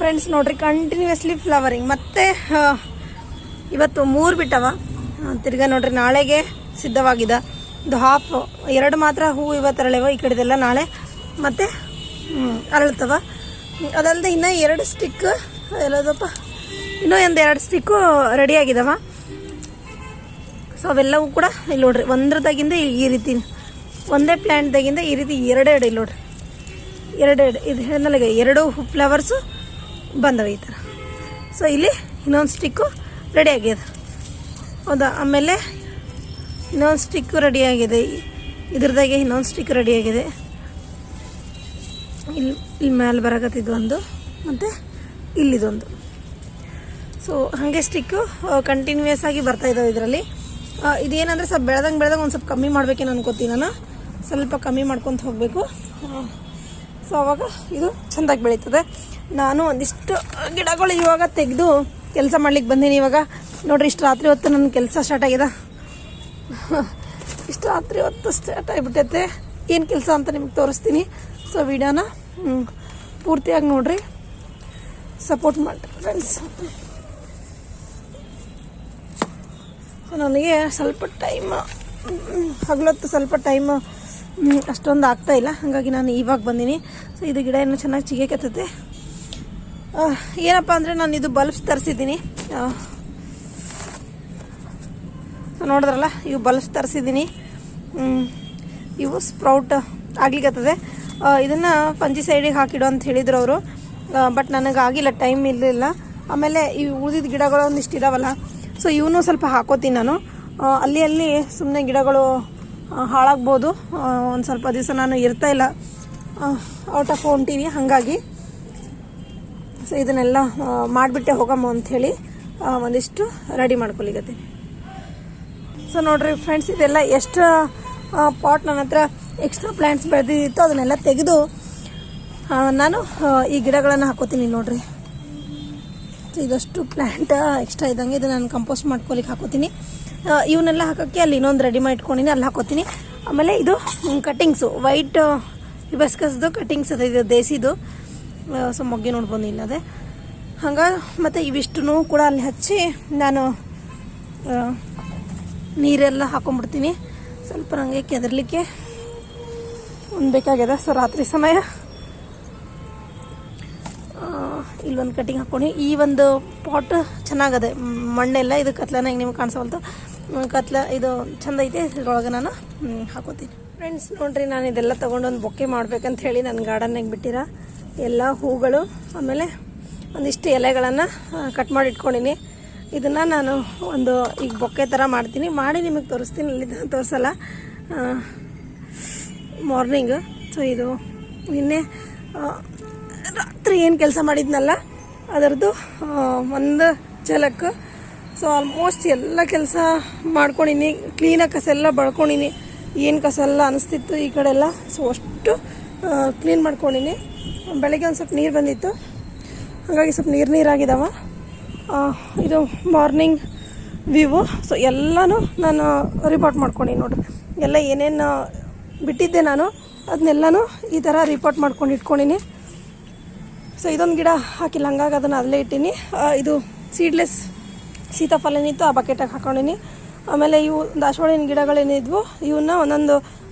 Friends ನೋಡ್ರಿ continuously flowering ಮತ್ತೆ ಇವತ್ತು 3 ಬಿಟ್ಟವ ತಿರ್ಗಾ ನೋಡ್ರಿ ನಾಳೆಗೆ ಸಿದ್ಧವಾಗಿದೆ. ಇದು ಹಾಫ್ 2 ಮಾತ್ರ ಹೂ ಇವತ್ತು ಅರಳಿವ, ಈ ಕಡೆದೆಲ್ಲ ನಾಳೆ ಮತ್ತೆ ಅರಳ್ತವ. ಅದಲ್ಲದೆ ಇನ್ನೂ 2 ಸ್ಟಿಕ್ ಎಲ್ಲದಪ್ಪ, ಇನ್ನೂ ಒಂದು 2 ಸ್ಟಿಕ್ಕು ರೆಡಿಯಾಗಿದ್ದಾವ. ಸೊ ಅವೆಲ್ಲವೂ ಕೂಡ ಇಲ್ಲಿ ನೋಡ್ರಿ ಒಂದ್ರದಾಗಿಂದ ಈ ರೀತಿ ಒಂದೇ ಪ್ಲ್ಯಾಂಟ್ದಾಗಿಂದ ಈ ರೀತಿ 2 ಇಲ್ಲಿ ನೋಡ್ರಿ 2 ಇದು ಹೇಳಿದಾಗ 2 ಫ್ಲವರ್ಸು ಬಂದವೆ ಈ ಥರ. ಸೊ ಇಲ್ಲಿ ಇನ್ನೊಂದು ಸ್ಟಿಕ್ಕು ರೆಡಿ ಆಗ್ಯದ, ಹೌದಾ. ಆಮೇಲೆ ಇನ್ನೊಂದು ಸ್ಟಿಕ್ಕು ರೆಡಿಯಾಗಿದೆ, ಇದ್ರದಾಗೆ ಇನ್ನೊಂದು ಸ್ಟಿಕ್ ರೆಡಿಯಾಗಿದೆ. ಇಲ್ಲಿ ಮೇಲೆ ಬರಕತ್ತಿದ್ದು ಒಂದು, ಮತ್ತು ಇಲ್ಲಿದೊಂದು. ಸೊ ಹಾಗೆ ಸ್ಟಿಕ್ಕು ಕಂಟಿನ್ಯೂಯಸ್ ಆಗಿ ಬರ್ತಾಯಿದ್ದಾವೆ ಇದರಲ್ಲಿ. ಇದೇನಂದರೆ ಸ್ವಲ್ಪ ಬೆಳೆದಂಗೆ ಒಂದು ಸ್ವಲ್ಪ ಕಮ್ಮಿ ಮಾಡಬೇಕೇನು ಅನ್ಕೋತೀನಿ ನಾನು, ಸ್ವಲ್ಪ ಕಮ್ಮಿ ಮಾಡ್ಕೊತ ಹೋಗಬೇಕು. ಸೊ ಅವಾಗ ಇದು ಚೆಂದಾಗಿ ಬೆಳೀತದೆ. ನಾನು ಒಂದಿಷ್ಟು ಗಿಡಗಳು ಇವಾಗ ತೆಗೆದು ಕೆಲಸ ಮಾಡ್ಲಿಕ್ಕೆ ಬಂದೀನಿ. ಇವಾಗ ನೋಡ್ರಿ ಇಷ್ಟು ರಾತ್ರಿ ಹೊತ್ತು ನನ್ನ ಕೆಲಸ ಸ್ಟಾರ್ಟ್ ಆಗಿದೆ. ಇಷ್ಟು ರಾತ್ರಿ ಹೊತ್ತು ಸ್ಟಾರ್ಟ್ ಆಗಿಬಿಟ್ಟೈತೆ. ಏನು ಕೆಲಸ ಅಂತ ನಿಮ್ಗೆ ತೋರಿಸ್ತೀನಿ. ಸೊ ವಿಡಿಯೋನ ಪೂರ್ತಿಯಾಗಿ ನೋಡ್ರಿ, ಸಪೋರ್ಟ್ ಮಾಡಿರಿ ಫ್ರೆಂಡ್ಸ್. ಸೊ ನನಗೆ ಸ್ವಲ್ಪ ಟೈಮ್ ಹಗಲೊತ್ತು ಸ್ವಲ್ಪ ಟೈಮ್ ಅಷ್ಟೊಂದು ಆಗ್ತಾಯಿಲ್ಲ, ಹಾಗಾಗಿ ನಾನು ಇವಾಗ ಬಂದೀನಿ. ಸೊ ಇದು ಗಿಡ ಇನ್ನೂ ಚೆನ್ನಾಗಿ ಚಿಗೇಕತ್ತೈತೆ. ಏನಪ್ಪ ಅಂದರೆ ನಾನು ಇದು ಬಲ್ಬ್ಸ್ ತರಿಸಿದ್ದೀನಿ. ನೋಡಿದ್ರಲ್ಲ, ಇವು ಬಲ್ಬ್ಸ್ ತರಿಸಿದ್ದೀನಿ. ಇವು ಸ್ಪ್ರೌಟ್ ಆಗ್ಲಿಕ್ಕತ್ತದೆ. ಇದನ್ನು ಫಂಜಿಸೈಡಿಗೆ ಹಾಕಿಡು ಅಂತ ಹೇಳಿದ್ರು ಅವರು, ಬಟ್ ನನಗೆ ಆಗಿಲ್ಲ, ಟೈಮ್ ಇರಲಿಲ್ಲ. ಆಮೇಲೆ ಇವು ಉಳಿದಿದ್ದ ಗಿಡಗಳು ಒಂದಿಷ್ಟು ಇದಾವಲ್ಲ, ಸೊ ಇವನು ಸ್ವಲ್ಪ ಹಾಕೋತೀನಿ ನಾನು. ಅಲ್ಲಿ ಸುಮ್ಮನೆ ಗಿಡಗಳು ಹಾಳಾಗ್ಬೋದು. ಒಂದು ಸ್ವಲ್ಪ ದಿವಸ ನಾನು ಇರ್ತಾಯಿಲ್ಲ, ಔಟ್ ಆಫ್ ಹೊಂಟೀನಿ, ಹಾಗಾಗಿ ಸೊ ಇದನ್ನೆಲ್ಲ ಮಾಡಿಬಿಟ್ಟೆ ಹೋಗಮ್ಮ ಅಂಥೇಳಿ ಒಂದಿಷ್ಟು ರೆಡಿ ಮಾಡ್ಕೊಲಿಗತ್ತೀನಿ. ಸೊ ನೋಡ್ರಿ ಫ್ರೆಂಡ್ಸ್, ಇದೆಲ್ಲ ಎಷ್ಟು ಪಾಟ್ ನನ್ನ ಹತ್ರ ಎಕ್ಸ್ಟ್ರಾ ಪ್ಲ್ಯಾಂಟ್ಸ್ ಬೆಳೆದಿತ್ತು ಅದನ್ನೆಲ್ಲ ತೆಗೆದು ನಾನು ಈ ಗಿಡಗಳನ್ನು ಹಾಕೋತೀನಿ ನೋಡ್ರಿ. ಸೊ ಇದಷ್ಟು ಪ್ಲ್ಯಾಂಟ್ ಎಕ್ಸ್ಟ್ರಾ ಇದ್ದಂಗೆ ಇದು ನಾನು ಕಂಪೋಸ್ಟ್ ಮಾಡ್ಕೊಲಿಕ್ಕೆ ಹಾಕೋತೀನಿ. ಇವನ್ನೆಲ್ಲ ಹಾಕೋಕ್ಕೆ ಅಲ್ಲಿ ಇನ್ನೊಂದು ರೆಡಿ ಮಾಡಿ ಇಟ್ಕೊಂಡಿನಿ, ಅಲ್ಲಿ ಹಾಕೋತೀನಿ. ಆಮೇಲೆ ಇದು ಕಟ್ಟಿಂಗ್ಸು ವೈಟ್ ಹಿಬಸ್ಕಸ್ದು ಕಟ್ಟಿಂಗ್ಸ್ ಅದ, ಇದು ದೇಸಿದು. ಸೊ ಮೊಗ್ಗೆ ನೋಡ್ಬೋದು ಇಲ್ಲದೆ ಹಂಗೆ. ಮತ್ತು ಇವಿಷ್ಟು ಕೂಡ ಅಲ್ಲಿ ಹಚ್ಚಿ ನಾನು ನೀರೆಲ್ಲ ಹಾಕೊಂಡ್ಬಿಡ್ತೀನಿ. ಸ್ವಲ್ಪ ನನಗೆ ಕೆದರ್ಲಿಕ್ಕೆ ಒಂದು ಬೇಕಾಗ್ಯದ. ಸೊ ರಾತ್ರಿ ಸಮಯ ಇಲ್ಲೊಂದು ಕಟ್ಟಿಂಗ್ ಹಾಕ್ಕೊಂಡು ಈ ಒಂದು ಪಾಟ್ ಚೆನ್ನಾಗದೆ, ಮಣ್ಣೆಲ್ಲ ಇದು ಕತ್ಲನ ಹಿಂಗೆ ನಿಮ್ಗೆ ಕಾಣಿಸೋಲ್ತು, ಕತ್ಲ ಇದು ಚಂದ ಐತೆ. ಇದ್ರೊಳಗೆ ನಾನು ಹಾಕೋತೀನಿ ಫ್ರೆಂಡ್ಸ್. ನೋಡ್ರಿ, ನಾನು ಇದೆಲ್ಲ ತೊಗೊಂಡು ಒಂದು ಬೊಕ್ಕೆ ಮಾಡ್ಬೇಕಂತ ಹೇಳಿ ನನ್ನ ಗಾರ್ಡನ್ನಾಗ ಬಿಟ್ಟಿರ ಎಲ್ಲ ಹೂಗಳು, ಆಮೇಲೆ ಒಂದಿಷ್ಟು ಎಲೆಗಳನ್ನು ಕಟ್ ಮಾಡಿ ಇಟ್ಕೊಂಡಿನಿ. ಇದನ್ನು ನಾನು ಒಂದು ಈಗ ಬೊಕ್ಕೆ ಥರ ಮಾಡ್ತೀನಿ, ಮಾಡಿ ನಿಮಗೆ ತೋರಿಸ್ತೀನಿ. ಅಲ್ಲಿ ತೋರಿಸಲ್ಲ ಮಾರ್ನಿಂಗ್. ಸೊ ಇದು ನಿನ್ನೆ ರಾತ್ರಿ ಏನು ಕೆಲಸ ಮಾಡಿದ್ನಲ್ಲ ಅದರದ್ದು ಒಂದು ಝಲಕ್. ಸೊ ಆಲ್ಮೋಸ್ಟ್ ಎಲ್ಲ ಕೆಲಸ ಮಾಡ್ಕೊಂಡಿನಿ, ಕ್ಲೀನಾಗಿ ಕಸ ಎಲ್ಲ ಬಳ್ಕೊಂಡಿನಿ. ಏನು ಕಸ ಎಲ್ಲ ಅನಿಸ್ತಿತ್ತು ಈ ಕಡೆ ಎಲ್ಲ, ಸೊ ಅಷ್ಟು ಕ್ಲೀನ್ ಮಾಡ್ಕೊಂಡಿನಿ. ಬೆಳಗ್ಗೆ ಒಂದು ಸ್ವಲ್ಪ ನೀರು ಬಂದಿತ್ತು, ಹಾಗಾಗಿ ಸ್ವಲ್ಪ ನೀರಾಗಿದ್ದಾವೆ. ಇದು ಮಾರ್ನಿಂಗ್ ವ್ಯೂ. ಸೊ ಎಲ್ಲನೂ ನಾನು ರಿಪೋರ್ಟ್ ಮಾಡ್ಕೊಂಡಿನಿ ನೋಡಿರಿ. ಎಲ್ಲ ಏನೇನು ಬಿಟ್ಟಿದ್ದೆ ನಾನು ಅದನ್ನೆಲ್ಲನೂ ಈ ಥರ ರಿಪೋರ್ಟ್ ಮಾಡ್ಕೊಂಡು ಇಟ್ಕೊಂಡಿನಿ. ಸೊ ಇದೊಂದು ಗಿಡ ಹಾಕಿಲ್ಲ, ಹಂಗಾಗಿ ಅದನ್ನು ಅಲ್ಲೇ ಇಟ್ಟೀನಿ. ಇದು ಸೀಡ್ಲೆಸ್ ಸೀತಾಫಲ ಏನಿತ್ತು ಆ ಬಕೆಟಾಗಿ ಹಾಕೊಂಡಿನಿ. ಆಮೇಲೆ ಇವು ದಾಸವಾಳಿನ ಗಿಡಗಳೇನಿದ್ವು ಇವನ್ನ ಒಂದೊಂದು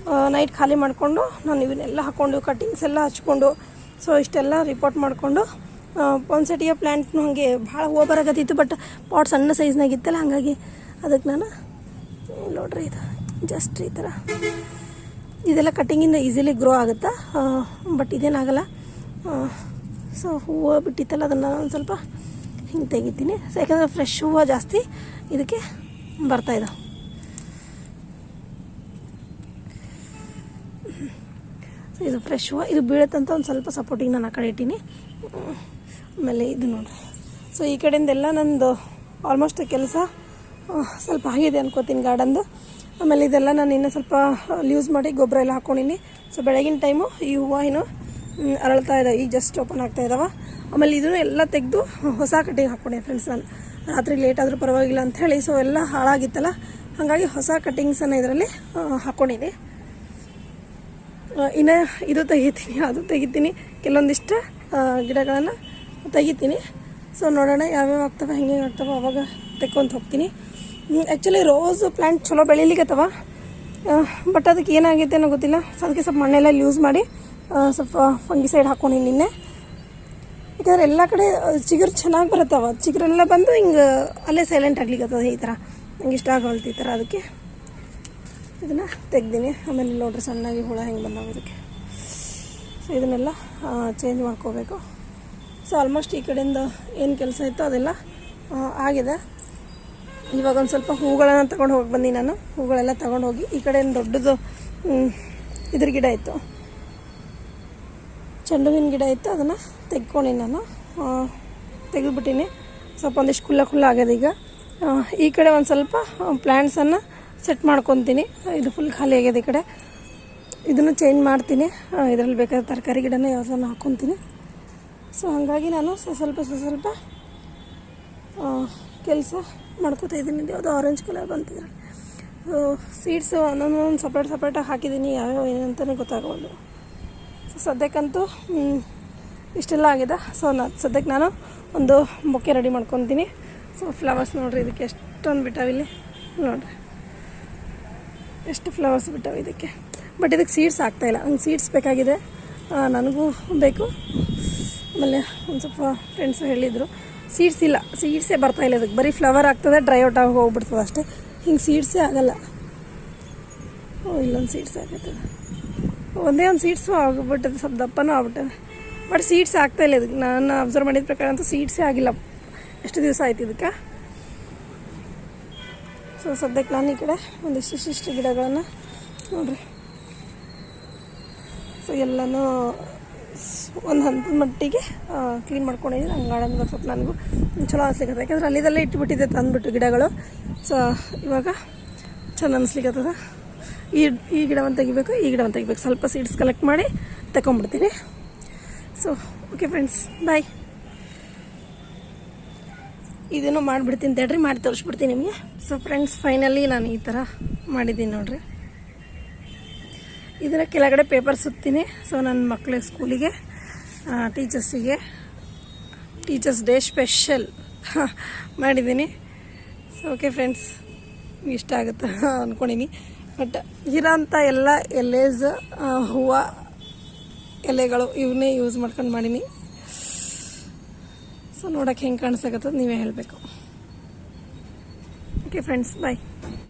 ನೈಟ್ ಖಾಲಿ ಮಾಡಿಕೊಂಡು ನಾನು ಇವನ್ನೆಲ್ಲ ಹಾಕ್ಕೊಂಡು ಕಟ್ಟಿಂಗ್ಸ್ ಎಲ್ಲ ಹಚ್ಕೊಂಡು, ಸೊ ಇಷ್ಟೆಲ್ಲ ರಿಪೋರ್ಟ್ ಮಾಡಿಕೊಂಡು ಪೊನ್ಸೆಟಿಯ ಪ್ಲ್ಯಾಂಟ್ನು ಹಾಗೆ ಭಾಳ ಹೂವು ಬರಕತ್ತಿತ್ತು. ಬಟ್ ಪಾಟ್ ಸಣ್ಣ ಸೈಜ್ನಾಗಿತ್ತಲ್ಲ, ಹಾಗಾಗಿ ಅದಕ್ಕೆ ನಾನು ನೋಡ್ರಿ ಇದು ಜಸ್ಟ್ ಈ ಥರ ಇದೆಲ್ಲ ಕಟ್ಟಿಂಗಿಂದ ಈಸಿಲಿ ಗ್ರೋ ಆಗುತ್ತಾ, ಬಟ್ ಇದೇನಾಗಲ್ಲ. ಸೊ ಹೂವು ಬಿಟ್ಟಿತ್ತಲ್ಲ ಅದನ್ನು ಒಂದು ಸ್ವಲ್ಪ ಹಿಂಗೆ ತೆಗಿತೀನಿ. ಸೊ ಯಾಕಂದರೆ ಫ್ರೆಶ್ ಹೂವು ಜಾಸ್ತಿ ಇದಕ್ಕೆ ಬರ್ತಾಯಿದ್ದಾವೆ. ಸೊ ಇದು ಫ್ರೆಶ್ ಹೂವು, ಇದು ಬೀಳುತ್ತಂತ ಒಂದು ಸ್ವಲ್ಪ ಸಪೋರ್ಟಿಗೆ ನಾನು ಆ ಕಡೆ ಇಟ್ಟೀನಿ. ಆಮೇಲೆ ಇದು ನೋಡಿರಿ. ಸೊ ಈ ಕಡೆಯಿಂದೆಲ್ಲ ನಂದು ಆಲ್ಮೋಸ್ಟ್ ಕೆಲಸ ಸ್ವಲ್ಪ ಆಗಿದೆ ಅನ್ಕೋತೀನಿ ಗಾರ್ಡನ್ದು. ಆಮೇಲೆ ಇದೆಲ್ಲ ನಾನು ಇನ್ನೂ ಸ್ವಲ್ಪ ಯೂಸ್ ಮಾಡಿ ಗೊಬ್ಬರ ಎಲ್ಲ ಹಾಕ್ಕೊಂಡಿನಿ. ಸೊ ಬೆಳಗಿನ ಟೈಮು ಈ ಹೂವು ಏನು ಅರಳ್ತಾ ಇದ್ದಾವೆ, ಈಗ ಜಸ್ಟ್ ಓಪನ್ ಆಗ್ತಾ ಇದ್ದಾವೆ. ಆಮೇಲೆ ಇದನ್ನು ಎಲ್ಲ ತೆಗೆದು ಹೊಸ ಕಟ್ಟಿಗೆ ಹಾಕ್ಕೊಂಡೆ ಫ್ರೆಂಡ್ಸ್. ನಾನು ರಾತ್ರಿ ಲೇಟ್ ಆದರೂ ಪರವಾಗಿಲ್ಲ ಅಂಥೇಳಿ, ಸೊ ಎಲ್ಲ ಹಾಳಾಗಿತ್ತಲ್ಲ, ಹಾಗಾಗಿ ಹೊಸ ಕಟ್ಟಿಂಗ್ಸನ್ನು ಇದರಲ್ಲಿ ಹಾಕ್ಕೊಂಡಿನಿ. ಇನ್ನು ಇದು ತೆಗಿತೀನಿ, ಅದು ತೆಗಿತೀನಿ. ಕೆಲವೊಂದಿಷ್ಟು ಗಿಡಗಳನ್ನು ತೆಗಿತೀನಿ. ಸೊ ನೋಡೋಣ ಯಾವ್ಯಾವ ಆಗ್ತವೆ, ಹೆಂಗೆ ಆಗ್ತವೆ ಅವಾಗ ತೆಕ್ಕೊಂತ ಹೋಗ್ತೀನಿ. ಆ್ಯಕ್ಚುಲಿ ರೋಸ್ ಪ್ಲ್ಯಾಂಟ್ ಚಲೋ ಬೆಳೀಲಿಕ್ಕತ್ತವ, ಬಟ್ ಅದಕ್ಕೆ ಏನಾಗೈತೆ ಅನ್ನೋ ಗೊತ್ತಿಲ್ಲ. ಸೊ ಅದಕ್ಕೆ ಸ್ವಲ್ಪ ಮಣ್ಣೆಲ್ಲ ಯೂಸ್ ಮಾಡಿ ಸ್ವಲ್ಪ ಫಂಗಿಸೈಡ್ ಹಾಕ್ಕೊಂಡಿನಿ ನಿನ್ನೆ. ಯಾಕಂದರೆ ಎಲ್ಲ ಕಡೆ ಚಿಗುರು ಚೆನ್ನಾಗಿ ಬರುತ್ತವ, ಚಿಗುರೆಲ್ಲ ಬಂದು ಹಿಂಗೆ ಅಲ್ಲೇ ಸೈಲೆಂಟ್ ಆಗ್ಲಿಕ್ಕತ್ತದ ಈ ಥರ. ನಂಗೆ ಇಷ್ಟ ಆಗಲ್ತು ಈ ಥರ, ಅದಕ್ಕೆ ಇದನ್ನು ತೆಗ್ದೀನಿ. ಆಮೇಲೆ ನೋಡ್ರಿ ಸಣ್ಣಾಗಿ ಹುಳ ಹೆಂಗೆ ಬಂದಾವ ಇದಕ್ಕೆ. ಸೊ ಇದನ್ನೆಲ್ಲ ಚೇಂಜ್ ಮಾಡ್ಕೋಬೇಕು. ಸೊ ಆಲ್ಮೋಸ್ಟ್ ಈ ಕಡೆಯಿಂದ ಏನು ಕೆಲಸ ಇತ್ತು ಅದೆಲ್ಲ ಆಗಿದೆ. ಇವಾಗ ಒಂದು ಸ್ವಲ್ಪ ಹೂಗಳನ್ನು ತೊಗೊಂಡು ಹೋಗಿ ಬಂದು ನಾನು ಹೂಗಳೆಲ್ಲ ತೊಗೊಂಡು ಹೋಗಿ ಈ ಕಡೆ ದೊಡ್ಡದು ಇದ್ರ ಗಿಡ ಇತ್ತು, ಚೆಂಡು ಹೂವಿನ ಗಿಡ ಇತ್ತು, ಅದನ್ನು ತೆಗ್ಕೊಂಡು ನಾನು ತೆಗೆದುಬಿಟ್ಟಿನಿ. ಸ್ವಲ್ಪ ಒಂದಿಷ್ಟು ಖುಲ್ಲ ಆಗ್ಯದ. ಈಗ ಈ ಕಡೆ ಒಂದು ಸ್ವಲ್ಪ ಪ್ಲ್ಯಾಂಟ್ಸನ್ನು ಸೆಟ್ ಮಾಡ್ಕೊತೀನಿ. ಇದು ಫುಲ್ ಖಾಲಿ ಆಗ್ಯದ ಈ ಕಡೆ. ಇದನ್ನು ಚೇಂಜ್ ಮಾಡ್ತೀನಿ. ಇದರಲ್ಲಿ ಬೇಕಾದ ತರಕಾರಿ ಗಿಡನ ಯಾವುದನ್ನು ಹಾಕ್ಕೊತೀನಿ. ಸೊ ಹಾಗಾಗಿ ನಾನು ಸ್ವಲ್ಪ ಕೆಲಸ ಮಾಡ್ಕೋತಾ ಇದ್ದೀನಿ. ಯಾವುದೋ ಆರೆಂಜ್ ಕಲರ್ ಬಂತಿದ್ರೆ ಸೀಡ್ಸು ಒಂದೊಂದು ಸಪ್ರೇಟಾಗಿ ಹಾಕಿದ್ದೀನಿ, ಯಾವ್ಯಾವ ಏನಂತಲೇ ಗೊತ್ತಾಗೋದು. ಸೊ ಸದ್ಯಕ್ಕಂತೂ ಇಷ್ಟೆಲ್ಲ ಆಗಿದೆ. ಸೊ ಸದ್ಯಕ್ಕೆ ನಾನು ಒಂದು ಬೊಕ್ಕೆ ರೆಡಿ ಮಾಡ್ಕೊತೀನಿ. ಸೊ ಫ್ಲವರ್ಸ್ ನೋಡಿರಿ, ಇದಕ್ಕೆ ಎಷ್ಟೊಂದು ಬಿಟ್ಟಾವಿಲ್ಲಿ ನೋಡಿರಿ, ಎಷ್ಟು ಫ್ಲವರ್ಸ್ ಬಿಟ್ಟಾವೆ ಇದಕ್ಕೆ. ಬಟ್ ಇದಕ್ಕೆ ಸೀಡ್ಸ್ ಆಗ್ತಾಯಿಲ್ಲ. ಹಂಗೆ ಸೀಡ್ಸ್ ಬೇಕಾಗಿದೆ, ನನಗೂ ಬೇಕು. ಆಮೇಲೆ ಒಂದು ಸ್ವಲ್ಪ ಫ್ರೆಂಡ್ಸು ಹೇಳಿದರು ಸೀಡ್ಸ್ ಇಲ್ಲ, ಸೀಡ್ಸೇ ಬರ್ತಾಯಿಲ್ಲ ಇದಕ್ಕೆ. ಬರೀ ಫ್ಲವರ್ ಆಗ್ತದೆ, ಡ್ರೈ ಔಟ್ ಆಗಿ ಹೋಗ್ಬಿಡ್ತದೆ ಅಷ್ಟೇ. ಹಿಂಗೆ ಸೀಡ್ಸೇ ಆಗಲ್ಲ. ಇಲ್ಲೊಂದು ಸೀಡ್ಸ್ ಆಗತ್ತದ, ಒಂದೇ ಒಂದು ಸೀಡ್ಸು ಆಗಿಬಿಟ್ಟದೆ, ಸ್ವಲ್ಪ ದಪ್ಪನೂ ಆಗ್ಬಿಟ್ಟದೆ. ಬಟ್ ಸೀಡ್ಸ್ ಆಗ್ತಾಯಿಲ್ಲ ಇದಕ್ಕೆ. ನಾನು ಅಬ್ಸರ್ವ್ ಮಾಡಿದ ಪ್ರಕಾರ ಅಂತೂ ಸೀಡ್ಸೇ ಆಗಿಲ್ಲ. ಎಷ್ಟು ದಿವಸ ಆಯ್ತು ಇದಕ್ಕೆ. ಸೊ ಸದ್ಯಕ್ಕೆ ನಾನು ಈ ಕಡೆ ಒಂದಿಷ್ಟು ಗಿಡಗಳನ್ನು ನೋಡಿರಿ, ಸೊ ಎಲ್ಲನೂ ಒಂದು ಹಂತದ ಮಟ್ಟಿಗೆ ಕ್ಲೀನ್ ಮಾಡ್ಕೊಂಡಿದ್ದೀನಿ. ನಂಗೆ ಗಾರ್ಡನ್ ಸ್ವಲ್ಪ ನನಗೂ ಚಲೋ ಅನಿಸ್ಲಿಕ್ಕದ. ಯಾಕಂದ್ರೆ ಅಲ್ಲಿದೆಲ್ಲ ಇಟ್ಬಿಟ್ಟಿದ್ದೆ ತಂದುಬಿಟ್ಟು ಗಿಡಗಳು. ಸೊ ಇವಾಗ ಚೆಂದ ಅನಿಸ್ಲಿಕ್ಕತ್ತದ. ಈ ಗಿಡವನ್ನು ತೆಗಿಬೇಕು, ಈ ಗಿಡವನ್ನು ತೆಗಿಬೇಕು. ಸ್ವಲ್ಪ ಸೀಡ್ಸ್ ಕಲೆಕ್ಟ್ ಮಾಡಿ ತಗೊಂಡ್ಬಿಡ್ತೀನಿ. ಸೊ ಓಕೆ ಫ್ರೆಂಡ್ಸ್, ಬಾಯ್. ಇದನ್ನು ಮಾಡಿಬಿಡ್ತೀನಿ ತಡ್ರಿ, ಮಾಡಿ ತೋರಿಸ್ಬಿಡ್ತೀನಿ ನಿಮಗೆ. ಸೊ ಫ್ರೆಂಡ್ಸ್, ಫೈನಲಿ ನಾನು ಈ ಥರ ಮಾಡಿದ್ದೀನಿ ನೋಡಿರಿ. ಇದರ ಕೆಳಗಡೆ ಪೇಪರ್ ಸುತ್ತೀನಿ. ಸೊ ನನ್ನ ಮಕ್ಕಳ ಸ್ಕೂಲಿಗೆ, ಟೀಚರ್ಸಿಗೆ ಟೀಚರ್ಸ್ ಡೇ ಸ್ಪೆಷಲ್ ಮಾಡಿದ್ದೀನಿ. ಸೊ ಓಕೆ ಫ್ರೆಂಡ್ಸ್, ಇಷ್ಟ ಆಗುತ್ತೆ ಅಂದ್ಕೊಂಡಿನಿ. ಬಟ್ ಇರೋಂಥ ಎಲ್ಲ ಎಲೆಸ್, ಹೂವು ಎಲೆಗಳು ಇವನ್ನೇ ಯೂಸ್ ಮಾಡ್ಕೊಂಡು ಮಾಡೀನಿ. ಸೊ ನೋಡೋಕ್ಕೆ ಹೆಂಗೆ ಕಾಣಿಸಕತ್ತದ ನೀವೇ ಹೇಳಬೇಕು. ಓಕೆ ಫ್ರೆಂಡ್ಸ್, ಬಾಯ್.